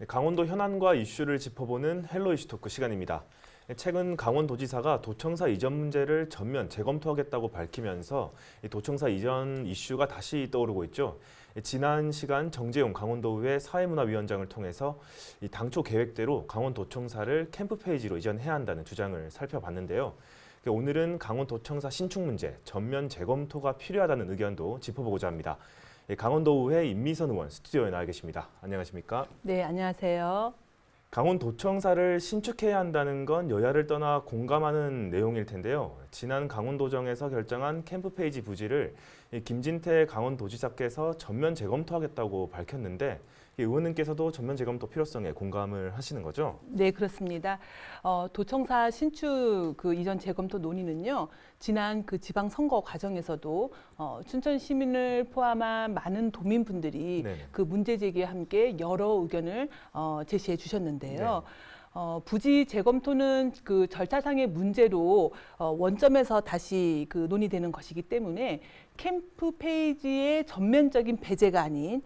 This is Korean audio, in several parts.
강원도 현안과 이슈를 짚어보는 헬로 이슈 토크 시간입니다. 최근 강원도지사가 도청사 이전 문제를 전면 재검토하겠다고 밝히면서 도청사 이전 이슈가 다시 떠오르고 있죠. 지난 시간 정재용 강원도의회 사회문화위원장을 통해서 당초 계획대로 강원도청사를 캠프페이지로 이전해야 한다는 주장을 살펴봤는데요. 오늘은 강원도청사 신축 문제 전면 재검토가 필요하다는 의견도 짚어보고자 합니다. 강원도의회 임미선 의원 스튜디오에 나와 계십니다. 안녕하십니까? 네, 안녕하세요. 강원도청사를 신축해야 한다는 건 여야를 떠나 공감하는 내용일 텐데요. 지난 강원도정에서 결정한 캠프페이지 부지를 김진태 강원도지사께서 전면 재검토하겠다고 밝혔는데 의원님께서도 전면 재검토 필요성에 공감을 하시는 거죠? 네, 그렇습니다. 도청사 신축 이전 재검토 논의는요, 지난 지방선거 과정에서도 춘천 시민을 포함한 많은 도민분들이 네네. 그 문제 제기와 함께 여러 의견을 제시해 주셨는데요. 부지 재검토는 그 절차상의 문제로 원점에서 다시 논의되는 것이기 때문에 캠프 페이지의 전면적인 배제가 아닌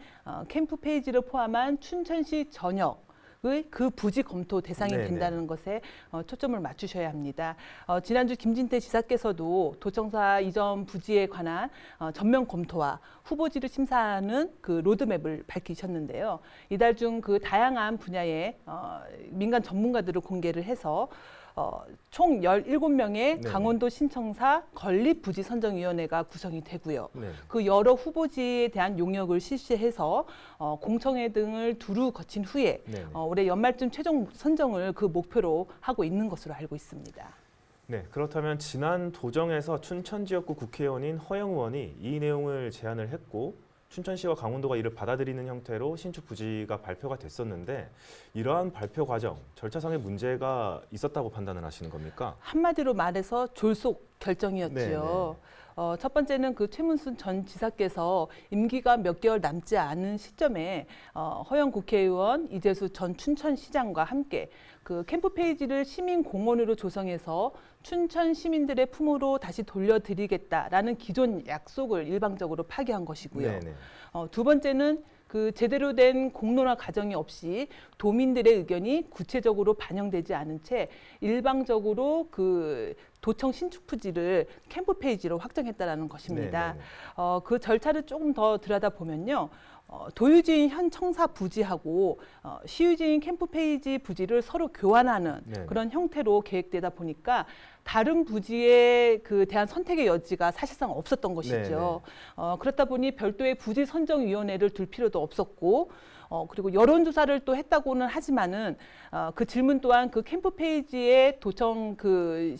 캠프 페이지를 포함한 춘천시 전역의 그 부지 검토 대상이 네네. 된다는 것에 초점을 맞추셔야 합니다. 지난주 김진태 지사께서도 도청사 이전 부지에 관한 전면 검토와 후보지를 심사하는 그 로드맵을 밝히셨는데요. 이달 중 그 다양한 분야의 민간 전문가들을 공개를 해서 총 17명의 네네. 강원도 신청사 건립부지선정위원회가 구성이 되고요. 네. 그 여러 후보지에 대한 용역을 실시해서 공청회 등을 두루 거친 후에 네네. 올해 연말쯤 최종 선정을 그 목표로 하고 있는 것으로 알고 있습니다. 네, 그렇다면 지난 도정에서 춘천 지역구 국회의원인 허영 의원이 이 내용을 제안을 했고 춘천시와 강원도가 이를 받아들이는 형태로 신축 부지가 발표가 됐었는데 이러한 발표 과정, 절차상의 문제가 있었다고 판단을 하시는 겁니까? 한마디로 말해서 졸속 결정이었죠. 네네. 첫 번째는 그 최문순 전 지사께서 임기가 몇 개월 남지 않은 시점에 허영 국회의원, 이재수 전 춘천시장과 함께 그 캠프 페이지를 시민 공원으로 조성해서 춘천 시민들의 품으로 다시 돌려드리겠다라는 기존 약속을 일방적으로 파기한 것이고요. 네네. 두 번째는 그 제대로 된 공론화 과정이 없이 도민들의 의견이 구체적으로 반영되지 않은 채 일방적으로 그 도청 신축 부지를 캠프 페이지로 확정했다라는 것입니다. 네네네. 그 절차를 조금 더 들여다보면요. 도유지인 현 청사 부지하고 시유지인 캠프 페이지 부지를 서로 교환하는 네네. 그런 형태로 계획되다 보니까 다른 부지에 대한 선택의 여지가 사실상 없었던 것이죠. 그렇다 보니 별도의 부지 선정위원회를 둘 필요도 없었고 그리고 여론조사를 또 했다고는 하지만은 그 질문 또한 그 캠프 페이지에 도청사를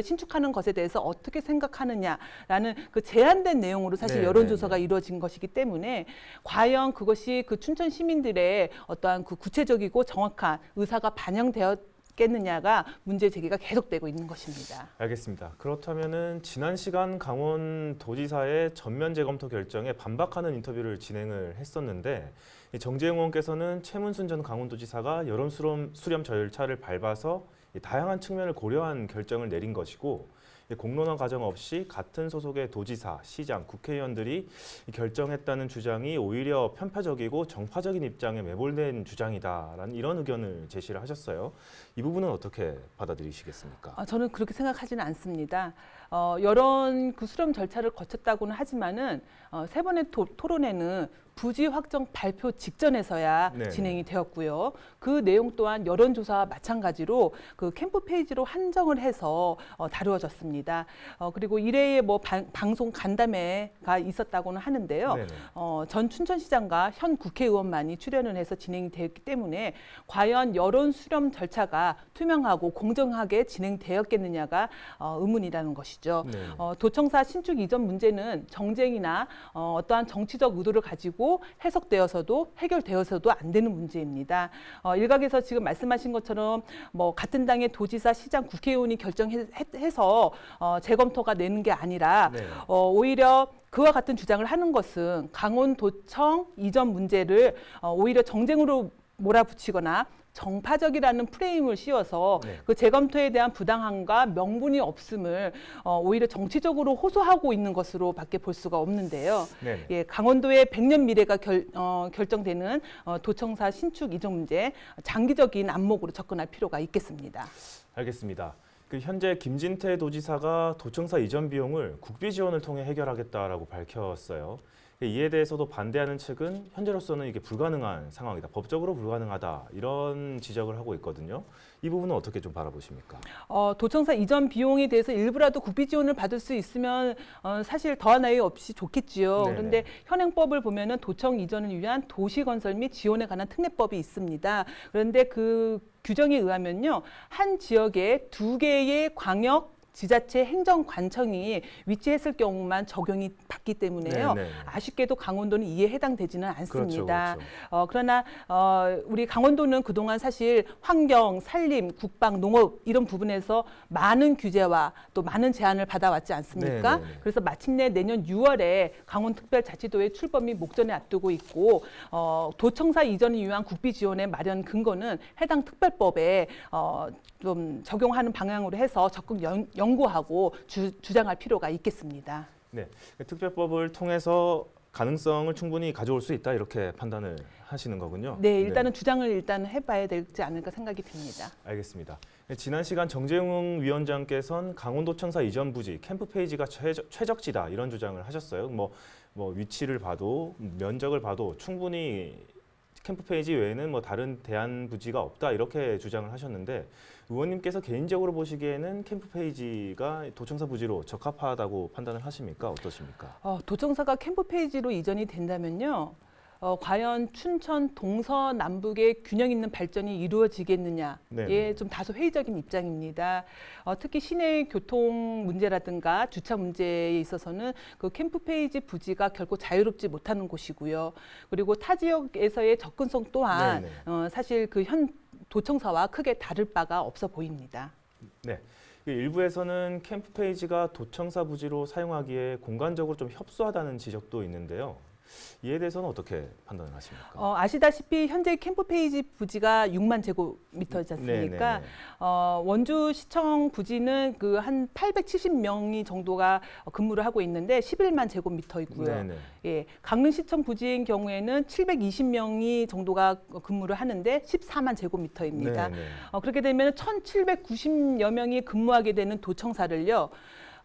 신축하는 것에 대해서 어떻게 생각하느냐라는 그 제한된 내용으로 사실 네, 여론조사가 네, 네. 이루어진 것이기 때문에 과연 그것이 그 춘천 시민들의 어떠한 그 구체적이고 정확한 의사가 반영되었겠느냐가 문제 제기가 계속되고 있는 것입니다. 알겠습니다. 그렇다면은 지난 시간 강원도지사의 전면 재검토 결정에 반박하는 인터뷰를 진행을 했었는데 이 정재용 의원께서는 최문순 전 강원도지사가 여론 수렴 절차를 밟아서 이 다양한 측면을 고려한 결정을 내린 것이고 이 공론화 과정 없이 같은 소속의 도지사, 시장, 국회의원들이 이 결정했다는 주장이 오히려 편파적이고 정파적인 입장에 매몰된 주장이다라는 이런 의견을 제시를 하셨어요. 이 부분은 어떻게 받아들이시겠습니까? 저는 그렇게 생각하지는 않습니다. 여론 수렴 절차를 거쳤다고는 하지만은 세 번의 토론회는 부지 확정 발표 직전에서야 네네. 진행이 되었고요. 그 내용 또한 여론조사와 마찬가지로 그 캠프 페이지로 한정을 해서 다루어졌습니다. 그리고 이래의 방송 간담회가 있었다고는 하는데요. 네네. 전 춘천시장과 현 국회의원만이 출연을 해서 진행이 되었기 때문에 과연 여론 수렴 절차가 투명하고 공정하게 진행되었겠느냐가 의문이라는 것이죠. 네네. 도청사 신축 이전 문제는 정쟁이나 어떠한 정치적 의도를 가지고 해석되어서도 해결되어서도 안 되는 문제입니다. 일각에서 지금 말씀하신 것처럼 같은 당의 도지사, 시장, 국회의원이 결정해서 재검토가 되는 게 아니라 네. 오히려 그와 같은 주장을 하는 것은 강원도청 이전 문제를 오히려 정쟁으로 몰아붙이거나 정파적이라는 프레임을 씌워서 네. 그 재검토에 대한 부당함과 명분이 없음을 오히려 정치적으로 호소하고 있는 것으로밖에 볼 수가 없는데요. 네. 예, 강원도의 100년 미래가 결정되는 도청사 신축 이전 문제 장기적인 안목으로 접근할 필요가 있겠습니다. 알겠습니다. 그 현재 김진태 도지사가 도청사 이전 비용을 국비 지원을 통해 해결하겠다라고 밝혔어요. 이에 대해서도 반대하는 측은 현재로서는 이게 불가능한 상황이다. 법적으로 불가능하다. 이런 지적을 하고 있거든요. 이 부분은 어떻게 좀 바라보십니까? 도청사 이전 비용에 대해서 일부라도 국비 지원을 받을 수 있으면 사실 더한 나위 없이 좋겠지요. 네네. 그런데 현행법을 보면은 도청 이전을 위한 도시 건설 및 지원에 관한 특례법이 있습니다. 그런데 그 규정에 의하면요, 한 지역에 2개의 광역 지자체 행정관청이 위치했을 경우만 적용이 받기 때문에요. 네네. 아쉽게도 강원도는 이에 해당되지는 않습니다. 그렇죠. 그러나 우리 강원도는 그동안 사실 환경, 산림, 국방, 농업 이런 부분에서 많은 규제와 또 많은 제한을 받아왔지 않습니까? 네네네. 그래서 마침내 내년 6월에 강원특별자치도의 출범이 목전에 앞두고 있고 도청사 이전을 위한 국비 지원의 마련 근거는 해당 특별법에 좀 적용하는 방향으로 해서 적극 연구하고 주장할 필요가 있겠습니다. 네, 특별법을 통해서 가능성을 충분히 가져올 수 있다 이렇게 판단을 하시는 거군요. 네, 일단은 주장을 일단 해봐야 되지 않을까 생각이 듭니다. 알겠습니다. 지난 시간 정재웅 위원장께서는 강원도청사 이전 부지 캠프 페이지가 최적지다 이런 주장을 하셨어요. 뭐 위치를 봐도 면적을 봐도 충분히 캠프 페이지 외에는 뭐 다른 대안 부지가 없다 이렇게 주장을 하셨는데 의원님께서 개인적으로 보시기에는 캠프 페이지가 도청사 부지로 적합하다고 판단을 하십니까? 어떠십니까? 도청사가 캠프 페이지로 이전이 된다면요. 과연 춘천 동서남북의 균형 있는 발전이 이루어지겠느냐에 네네. 좀 다소 회의적인 입장입니다. 특히 시내 교통 문제라든가 주차 문제에 있어서는 그 캠프 페이지 부지가 결코 자유롭지 못하는 곳이고요. 그리고 타 지역에서의 접근성 또한 사실 그 현 도청사와 크게 다를 바가 없어 보입니다. 네. 일부에서는 캠프 페이지가 도청사 부지로 사용하기에 공간적으로 좀 협소하다는 지적도 있는데요. 이에 대해서는 어떻게 판단을 하십니까? 아시다시피 현재 캠프 페이지 부지가 6만 제곱미터이지 않습니까? 네네네. 원주시청 부지는 그 한 870명이 정도가 근무를 하고 있는데 11만 제곱미터이고요. 네네. 예, 강릉시청 부지인 경우에는 720명이 정도가 근무를 하는데 14만 제곱미터입니다. 네네. 그렇게 되면 1,790여 명이 근무하게 되는 도청사를요.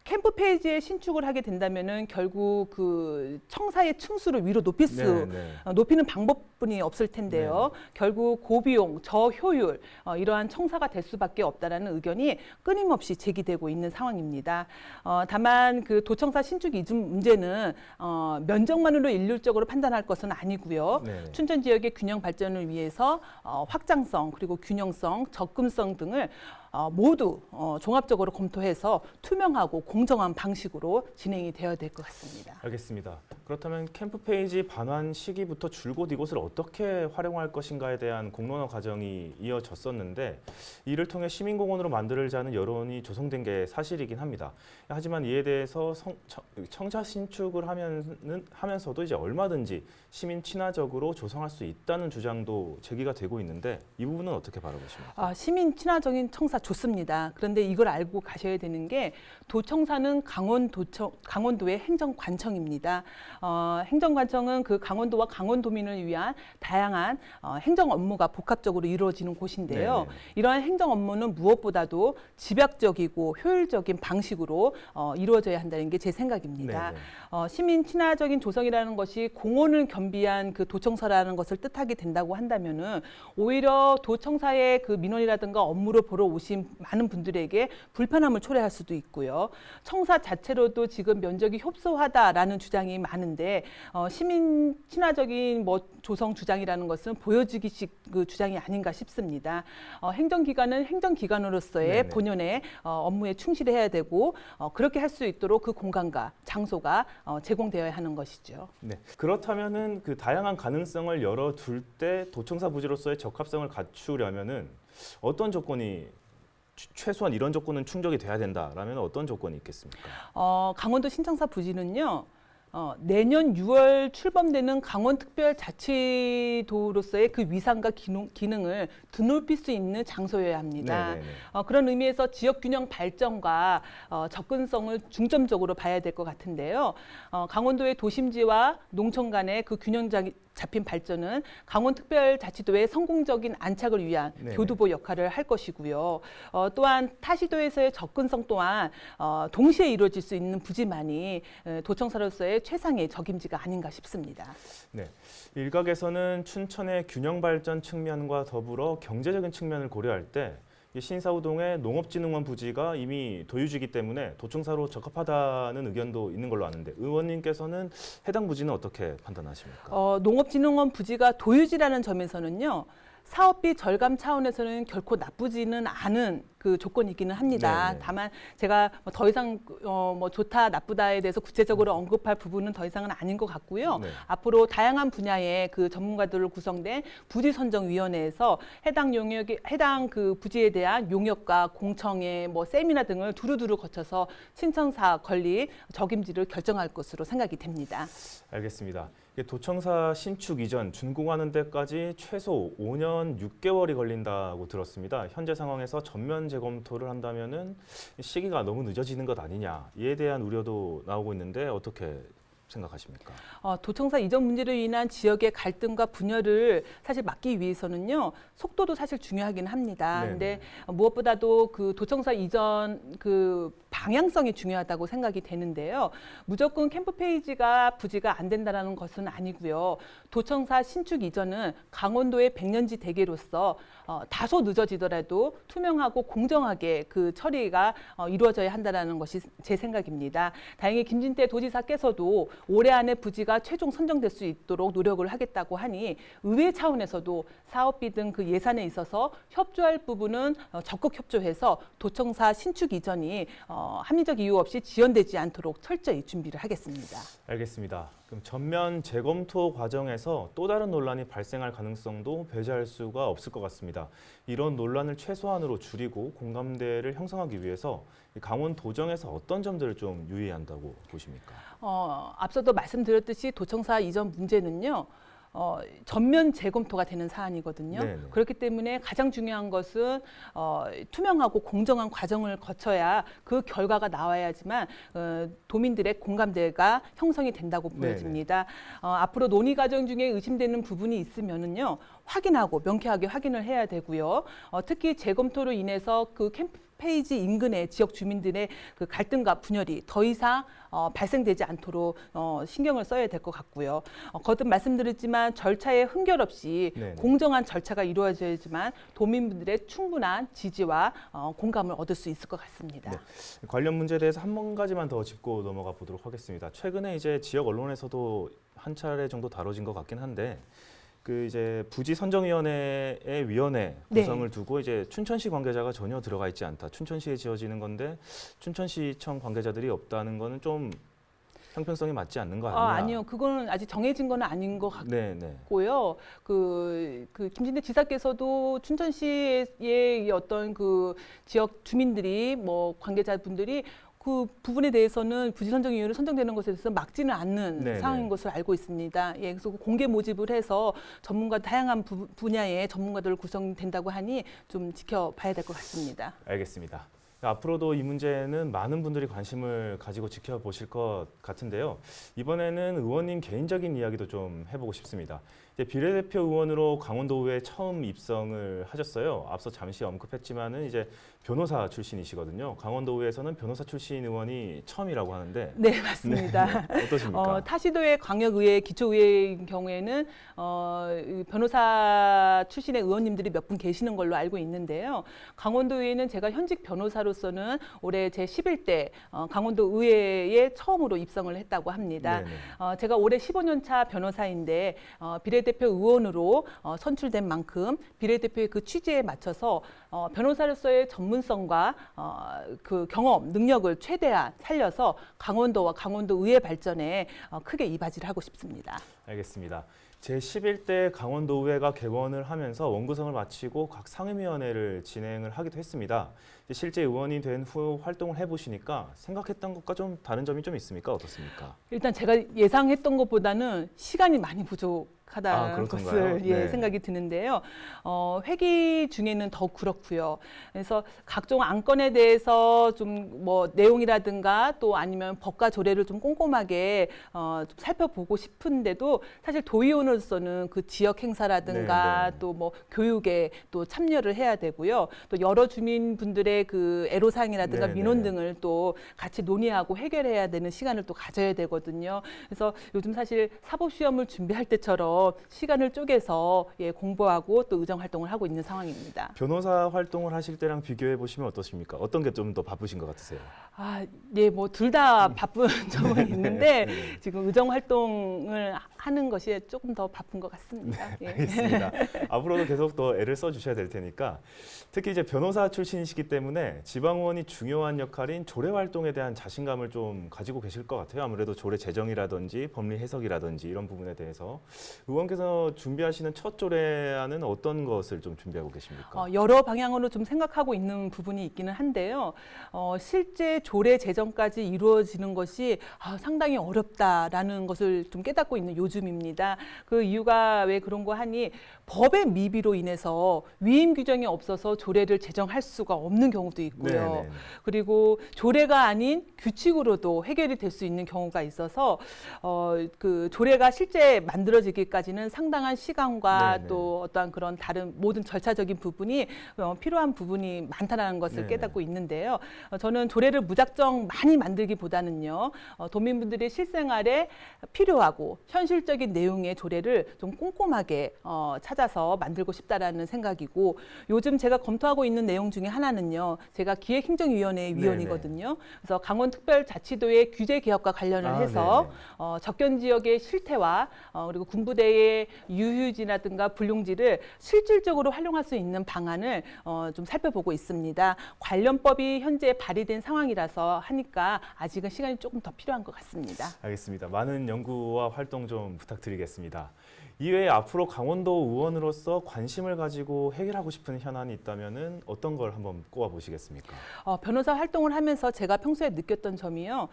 캠프 페이지에 신축을 하게 된다면은 결국 그 청사의 층수를 위로 높이는 방법뿐이 없을 텐데요. 결국 고비용, 저효율 이러한 청사가 될 수밖에 없다라는 의견이 끊임없이 제기되고 있는 상황입니다. 다만 그 도청사 신축 이전 문제는 면적만으로 일률적으로 판단할 것은 아니고요. 네네. 춘천 지역의 균형 발전을 위해서 확장성 그리고 균형성, 접근성 등을 모두 종합적으로 검토해서 투명하고 공정한 방식으로 진행이 되어야 될 것 같습니다. 알겠습니다. 그렇다면 캠프 페이지 반환 시기부터 줄곧 이곳을 어떻게 활용할 것인가에 대한 공론화 과정이 이어졌었는데 이를 통해 시민공원으로 만들자는 여론이 조성된 게 사실이긴 합니다. 하지만 이에 대해서 청사 신축을 하면서도 이제 얼마든지 시민 친화적으로 조성할 수 있다는 주장도 제기가 되고 있는데 이 부분은 어떻게 바라보십니까? 시민 친화적인 청사 좋습니다. 그런데 이걸 알고 가셔야 되는 게 도청사는 강원도의 행정관청입니다. 행정관청은 그 강원도와 강원도민을 위한 다양한 행정 업무가 복합적으로 이루어지는 곳인데요. 네네. 이러한 행정 업무는 무엇보다도 집약적이고 효율적인 방식으로 이루어져야 한다는 게 제 생각입니다. 시민 친화적인 조성이라는 것이 공원을 겸비한 그 도청사라는 것을 뜻하게 된다고 한다면은 오히려 도청사의 그 민원이라든가 업무를 보러 오신 많은 분들에게 불편함을 초래할 수도 있고요. 청사 자체로도 지금 면적이 협소하다라는 주장이 많은데 시민 친화적인 조성 주장이라는 것은 보여주기식 그 주장이 아닌가 싶습니다. 행정기관은 행정기관으로서의 본연의 업무에 충실해야 되고 그렇게 할 수 있도록 그 공간과 장소가 제공되어야 하는 것이죠. 네. 그렇다면은 그 다양한 가능성을 열어둘 때 도청사 부지로서의 적합성을 갖추려면은 어떤 조건이 최소한 이런 조건은 충족이 돼야 된다라면 어떤 조건이 있겠습니까? 강원도 신청사 부지는요. 내년 6월 출범되는 강원특별자치도로서의 그 위상과 기능을 드높일 수 있는 장소여야 합니다. 네네네. 그런 의미에서 지역균형 발전과 접근성을 중점적으로 봐야 될 것 같은데요. 강원도의 도심지와 농촌 간의 그 균형 잡힌 발전은 강원특별자치도의 성공적인 안착을 위한 네네. 교두보 역할을 할 것이고요. 또한 타시도에서의 접근성 또한 동시에 이루어질 수 있는 부지만이 도청사로서의 최상의 적임지가 아닌가 싶습니다. 네, 일각에서는 춘천의 균형 발전 측면과 더불어 경제적인 측면을 고려할 때 신사우동의 농업진흥원 부지가 이미 도유지이기 때문에 도청사로 적합하다는 의견도 있는 걸로 아는데 의원님께서는 해당 부지는 어떻게 판단하십니까? 농업진흥원 부지가 도유지라는 점에서는요. 사업비 절감 차원에서는 결코 나쁘지는 않은 그 조건이기는 합니다. 네네. 다만 제가 더 이상 좋다 나쁘다에 대해서 구체적으로 언급할 부분은 더 이상은 아닌 것 같고요. 네. 앞으로 다양한 분야의 그 전문가들로 구성된 부지선정위원회에서 해당 그 부지에 대한 용역과 공청회, 세미나 등을 두루두루 거쳐서 신청사 권리 적임지를 결정할 것으로 생각이 됩니다. 알겠습니다. 도청사 신축 이전 준공하는 데까지 최소 5년 6개월이 걸린다고 들었습니다. 현재 상황에서 전면 재검토를 한다면은 시기가 너무 늦어지는 것 아니냐 이에 대한 우려도 나오고 있는데 어떻게 생각하십니까? 도청사 이전 문제로 인한 지역의 갈등과 분열을 사실 막기 위해서는요, 속도도 사실 중요하긴 합니다. 네네. 근데 무엇보다도 그 도청사 이전 그 방향성이 중요하다고 생각이 되는데요. 무조건 캠프 페이지가 부지가 안 된다는 것은 아니고요. 도청사 신축 이전은 강원도의 백년지 대계로서 다소 늦어지더라도 투명하고 공정하게 그 처리가 이루어져야 한다는 것이 제 생각입니다. 다행히 김진태 도지사께서도 올해 안에 부지가 최종 선정될 수 있도록 노력을 하겠다고 하니 의회 차원에서도 사업비 등 그 예산에 있어서 협조할 부분은 적극 협조해서 도청사 신축 이전이 합리적 이유 없이 지연되지 않도록 철저히 준비를 하겠습니다. 알겠습니다. 그럼 전면 재검토 과정에서 또 다른 논란이 발생할 가능성도 배제할 수가 없을 것 같습니다. 이런 논란을 최소한으로 줄이고 공감대를 형성하기 위해서 강원 도정에서 어떤 점들을 좀 유의해야 한다고 보십니까? 앞서도 말씀드렸듯이 도청사 이전 문제는요. 전면 재검토가 되는 사안이거든요. 네네. 그렇기 때문에 가장 중요한 것은 투명하고 공정한 과정을 거쳐야 그 결과가 나와야지만 도민들의 공감대가 형성이 된다고 보여집니다. 앞으로 논의 과정 중에 의심되는 부분이 있으면은요, 확인하고 명쾌하게 확인을 해야 되고요. 특히 재검토로 인해서 그 캠프 페이지 인근의 지역 주민들의 그 갈등과 분열이 더 이상 발생되지 않도록 신경을 써야 될 것 같고요. 거듭 말씀드렸지만 절차에 흥결 없이 네네. 공정한 절차가 이루어져야지만 도민분들의 충분한 지지와 공감을 얻을 수 있을 것 같습니다. 네. 관련 문제에 대해서 한 가지만 더 짚고 넘어가 보도록 하겠습니다. 최근에 이제 지역 언론에서도 한 차례 정도 다뤄진 것 같긴 한데 그 이제 부지 선정위원회의 위원회 구성을 두고 이제 춘천시 관계자가 전혀 들어가 있지 않다. 춘천시에 지어지는 건데 춘천시청 관계자들이 없다는 거는 좀 형평성이 맞지 않는 거 아니냐? 아니요, 그거는 아직 정해진 건 아닌 것 네네. 같고요. 그 김진태 지사께서도 춘천시의 어떤 그 지역 주민들이 관계자분들이 그 부분에 대해서는 부지선정위원회 선정되는 것에 대해서 막지는 않는 네네. 상황인 것을 알고 있습니다. 그래서 공개 모집을 해서 다양한 분야의 전문가들 구성된다고 하니 좀 지켜봐야 될 것 같습니다. 알겠습니다. 앞으로도 이 문제는 많은 분들이 관심을 가지고 지켜보실 것 같은데요. 이번에는 의원님 개인적인 이야기도 좀 해보고 싶습니다. 이제 비례대표 의원으로 강원도의회에 처음 입성을 하셨어요. 앞서 잠시 언급했지만은 이제 변호사 출신이시거든요. 강원도의회에서는 변호사 출신 의원이 처음이라고 하는데. 네, 맞습니다. 네, 어떠십니까? 타시도의 광역의회, 기초의회인 경우에는 변호사 출신의 의원님들이 몇 분 계시는 걸로 알고 있는데요. 강원도의회는 제가 현직 변호사로서는 올해 제 11대 강원도의회에 처음으로 입성을 했다고 합니다. 제가 올해 15년 차 변호사인데 비례대표 의원으로 선출된 만큼 비례대표의 그 취지에 맞춰서 변호사로서의 전문성과 그 경험, 능력을 최대한 살려서 강원도와 강원도 의회 발전에 크게 이바지를 하고 싶습니다. 알겠습니다. 제11대 강원도의회가 개원을 하면서 원구성을 마치고 각 상임위원회를 진행을 하기도 했습니다. 이제 실제 의원이 된 후 활동을 해보시니까 생각했던 것과 좀 다른 점이 좀 있습니까? 어떻습니까? 일단 제가 예상했던 것보다는 시간이 많이 부족하다는 그렇던가요? 것을 네. 생각이 드는데요. 회기 중에는 더 그렇고요. 그래서 각종 안건에 대해서 좀 뭐 내용이라든가 또 아니면 법과 조례를 좀 꼼꼼하게 좀 살펴보고 싶은데도 사실 도의원으로서는 그 지역 행사라든가 네. 또 뭐 교육에 또 참여를 해야 되고요. 또 여러 주민분들의 그 애로사항이라든가 네, 민원 네. 등을 또 같이 논의하고 해결해야 되는 시간을 또 가져야 되거든요. 그래서 요즘 사실 사법시험을 준비할 때처럼 시간을 쪼개서 공부하고 또 의정 활동을 하고 있는 상황입니다. 변호사 활동을 하실 때랑 비교해 보시면 어떠십니까? 어떤 게 좀 더 바쁘신 것 같으세요? 뭐 둘 다 바쁜 점은 있는데 네. 지금 의정 활동을 하는 것이 조금 더 바쁜 것 같습니다. 예. 알겠습니다. 앞으로도 계속 더 애를 써 주셔야 될 테니까 특히 이제 변호사 출신이시기 때문에 지방의원이 중요한 역할인 조례 활동에 대한 자신감을 좀 가지고 계실 것 같아요. 아무래도 조례 제정이라든지 법리 해석이라든지 이런 부분에 대해서 의원께서 준비하시는 첫 조례안은 어떤 것을 좀 준비하고 계십니까? 여러 방향으로 좀 생각하고 있는 부분이 있기는 한데요. 실제 조례 제정까지 이루어지는 것이 상당히 어렵다라는 것을 좀 깨닫고 있는 요즘입니다. 그 이유가 왜 그런 거 하니 법의 미비로 인해서 위임 규정이 없어서 조례를 제정할 수가 없는 경우도 있고요. 네네. 그리고 조례가 아닌 규칙으로도 해결이 될 수 있는 경우가 있어서 그 조례가 실제 만들어지기까지는 상당한 시간과 네네. 또 어떠한 그런 다른 모든 절차적인 부분이 필요한 부분이 많다는 것을 네네. 깨닫고 있는데요. 저는 조례를 무작정 많이 만들기보다는요. 도민분들의 실생활에 필요하고 현실적인 내용의 조례를 좀 꼼꼼하게 찾아서 만들고 싶다라는 생각이고 요즘 제가 검토하고 있는 내용 중에 하나는요. 제가 기획행정위원회 위원이거든요. 그래서 강원특별자치도의 규제 개혁과 관련을 해서 접견 지역의 실태와 그리고 군부대의 유휴지라든가 불용지를 실질적으로 활용할 수 있는 방안을 좀 살펴보고 있습니다. 관련법이 현재 발의된 상황이라서 하니까 아직은 시간이 조금 더 필요한 것 같습니다. 알겠습니다. 많은 연구와 활동 좀 부탁드리겠습니다. 이외에 앞으로 강원도 의원으로서 관심을 가지고 해결하고 싶은 현안이 있다면 어떤 걸 한번 꼽아 보시겠습니까? 변호사 활동을 하면서 제가 평소에 느꼈던 점이요.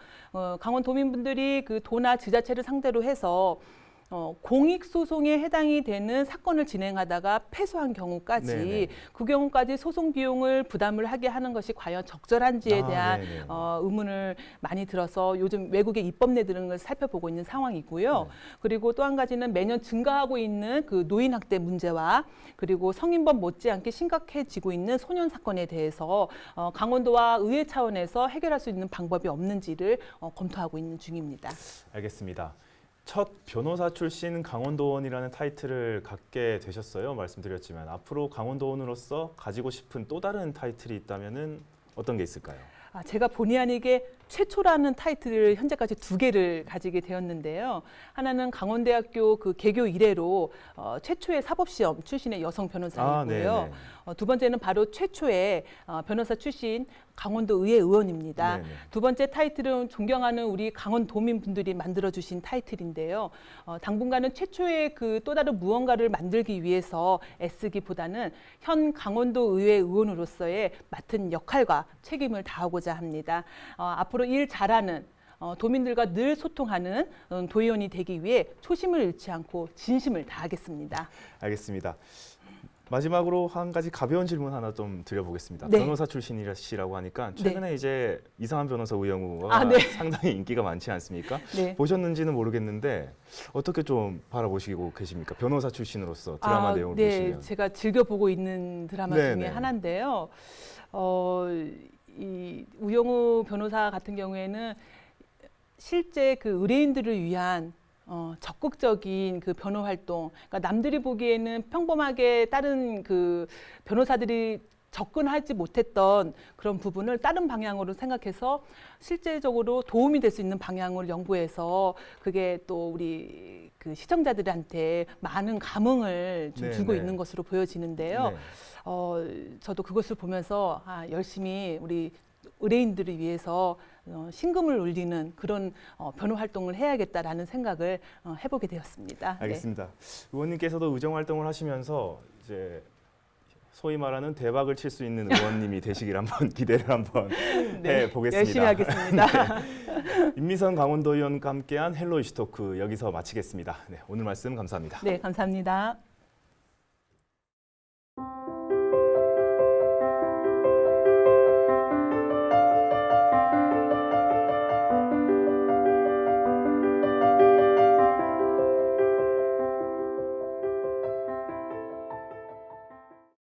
강원 도민분들이 그 도나 지자체를 상대로 해서 공익소송에 해당이 되는 사건을 진행하다가 패소한 경우까지 네네. 그 경우까지 소송 비용을 부담을 하게 하는 것이 과연 적절한지에 대한 네네. 의문을 많이 들어서 요즘 외국의 입법례 등을 살펴보고 있는 상황이고요. 네. 그리고 또 한 가지는 매년 증가하고 있는 그 노인학대 문제와 그리고 성인법 못지않게 심각해지고 있는 소년 사건에 대해서 강원도와 의회 차원에서 해결할 수 있는 방법이 없는지를 검토하고 있는 중입니다. 알겠습니다. 첫 변호사 출신 강원도원이라는 타이틀을 갖게 되셨어요. 말씀드렸지만 앞으로 강원도원으로서 가지고 싶은 또 다른 타이틀이 있다면 어떤 게 있을까요? 제가 본의 아니게 최초라는 타이틀을 현재까지 2개를 가지게 되었는데요. 하나는 강원대학교 그 개교 이래로 최초의 사법시험 출신의 여성 변호사이고요. 두 번째는 바로 최초의 변호사 출신 강원도 의회 의원입니다. 네네. 두 번째 타이틀은 존경하는 우리 강원도민분들이 만들어주신 타이틀인데요. 당분간은 최초의 그 또 다른 무언가를 만들기 위해서 애쓰기보다는 현 강원도 의회 의원으로서의 맡은 역할과 책임을 다하고자 합니다. 앞으로 일 잘하는 도민들과 늘 소통하는 도의원이 되기 위해 초심을 잃지 않고 진심을 다하겠습니다. 알겠습니다. 마지막으로 한 가지 가벼운 질문 하나 좀 드려보겠습니다. 네. 변호사 출신이시라고 하니까 최근에 이제 이상한 변호사 우영우가 상당히 인기가 많지 않습니까? 네. 보셨는지는 모르겠는데 어떻게 좀 바라보시고 계십니까? 변호사 출신으로서 드라마 내용을 보시면. 제가 즐겨보고 있는 드라마 중에 하나인데요. 이 우영우 변호사 같은 경우에는 실제 그 의뢰인들을 위한 적극적인 그 변호 활동, 그러니까 남들이 보기에는 평범하게 다른 그 변호사들이 접근하지 못했던 그런 부분을 다른 방향으로 생각해서 실제적으로 도움이 될 수 있는 방향으로 연구해서 그게 또 우리 그 시청자들한테 많은 감흥을 좀 주고 있는 것으로 보여지는데요. 저도 그것을 보면서 열심히 우리 의뢰인들을 위해서 신금을 울리는 그런 변호 활동을 해야겠다라는 생각을 해보게 되었습니다. 알겠습니다. 의원님께서도 의정 활동을 하시면서 이제 소위 말하는 대박을 칠 수 있는 의원님이 되시길 한번 기대를 한번 해보겠습니다. 열심히 하겠습니다. 임미선 강원도 의원과 함께한 헬로 이슈 토크 여기서 마치겠습니다. 네, 오늘 말씀 감사합니다. 네, 감사합니다.